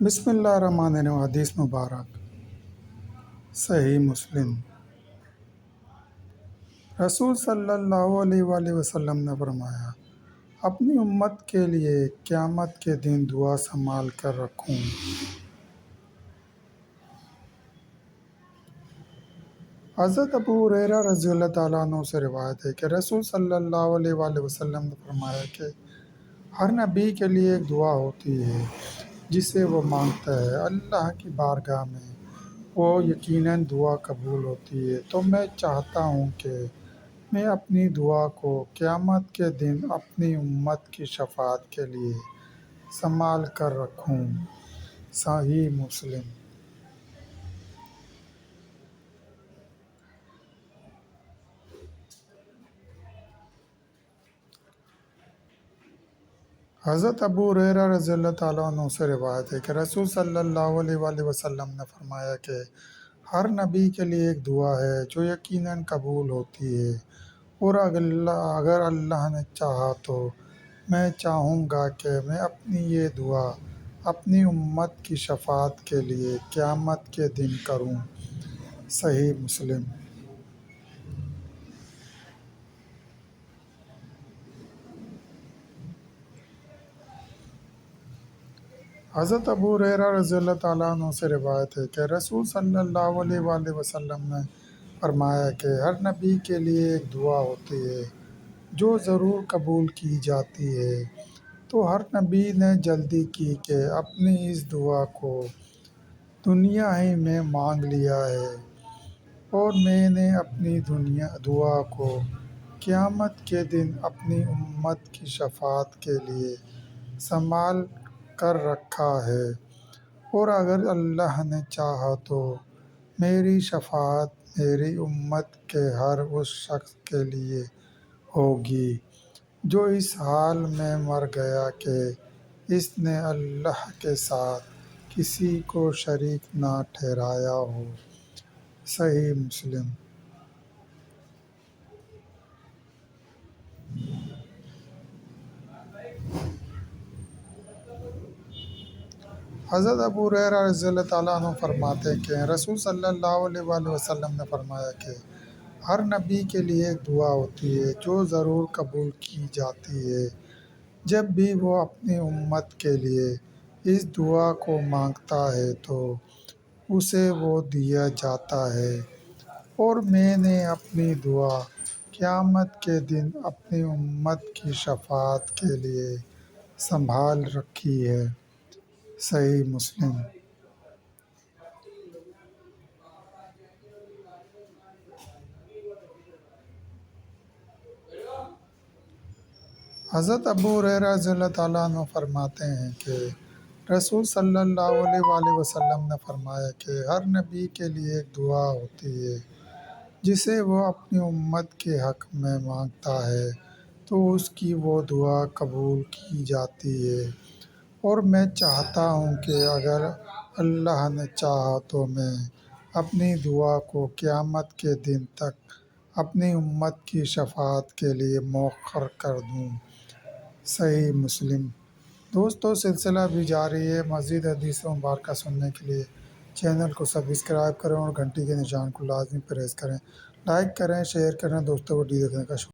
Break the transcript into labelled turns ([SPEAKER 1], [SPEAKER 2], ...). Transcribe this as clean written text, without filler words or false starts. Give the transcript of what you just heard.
[SPEAKER 1] بسم اللہ الرحمن الرحیم۔ حدیث مبارک صحیح مسلم۔ رسول صلی اللہ علیہ وآلہ وسلم نے فرمایا، اپنی امت کے لیے قیامت کے دن دعا سنبھال کر رکھوں۔ حضرت ابو ہریرہ رضی اللہ تعالیٰ عنہ سے روایت ہے کہ رسول صلی اللہ علیہ وآلہ وسلم نے فرمایا کہ ہر نبی کے لیے ایک دعا ہوتی ہے جسے وہ مانگتا ہے، اللہ کی بارگاہ میں وہ یقیناً دعا قبول ہوتی ہے۔ تو میں چاہتا ہوں کہ میں اپنی دعا کو قیامت کے دن اپنی امت کی شفاعت کے لیے سنبھال کر رکھوں۔ صحیح مسلم۔ حضرت ابو ہریرہ رضی اللہ تعالیٰ عنہ سے روایت ہے کہ رسول صلی اللہ علیہ وآلہ وسلم نے فرمایا کہ ہر نبی کے لیے ایک دعا ہے جو یقیناً قبول ہوتی ہے، اور اگر اللہ نے چاہا تو میں چاہوں گا کہ میں اپنی یہ دعا اپنی امت کی شفاعت کے لیے قیامت کے دن کروں۔ صحیح مسلم۔ حضرت ابو ہریرہ رضی اللہ تعالیٰ عنہ سے روایت ہے کہ رسول صلی اللہ علیہ وآلہ وسلم نے فرمایا کہ ہر نبی کے لیے ایک دعا ہوتی ہے جو ضرور قبول کی جاتی ہے۔ تو ہر نبی نے جلدی کی کہ اپنی اس دعا کو دنیا ہی میں مانگ لیا ہے، اور میں نے اپنی دعا کو قیامت کے دن اپنی امت کی شفاعت کے لیے سنبھال کر رکھا ہے، اور اگر اللہ نے چاہا تو میری شفاعت میری امت کے ہر اس شخص کے لیے ہوگی جو اس حال میں مر گیا کہ اس نے اللہ کے ساتھ کسی کو شریک نہ ٹھہرایا ہو۔ صحیح مسلم۔ حضرت ابو ہریرہ رضی اللہ تعالیٰ عنہ فرماتے ہیں کہ رسول صلی اللہ علیہ وآلہ وسلم نے فرمایا کہ ہر نبی کے لیے ایک دعا ہوتی ہے جو ضرور قبول کی جاتی ہے۔ جب بھی وہ اپنی امت کے لیے اس دعا کو مانگتا ہے تو اسے وہ دیا جاتا ہے، اور میں نے اپنی دعا قیامت کے دن اپنی امت کی شفاعت کے لیے سنبھال رکھی ہے۔ صحیح مسلم۔ حضرت ابو ہریرہ رضی اللہ تعالیٰ عنہ فرماتے ہیں کہ رسول صلی اللہ علیہ وآلہ وسلم نے فرمایا کہ ہر نبی کے لیے ایک دعا ہوتی ہے جسے وہ اپنی امت کے حق میں مانگتا ہے تو اس کی وہ دعا قبول کی جاتی ہے، اور میں چاہتا ہوں کہ اگر اللہ نے چاہا تو میں اپنی دعا کو قیامت کے دن تک اپنی امت کی شفاعت کے لیے مؤخر کر دوں۔ صحیح مسلم۔ دوستو، سلسلہ بھی جاری ہے۔ مزید حدیث مبارکہ سننے کے لیے چینل کو سبسکرائب کریں اور گھنٹی کے نشان کو لازمی پریس کریں۔ لائک کریں، شیئر کریں۔ دوستوں کو دیکھنے کا شکریہ۔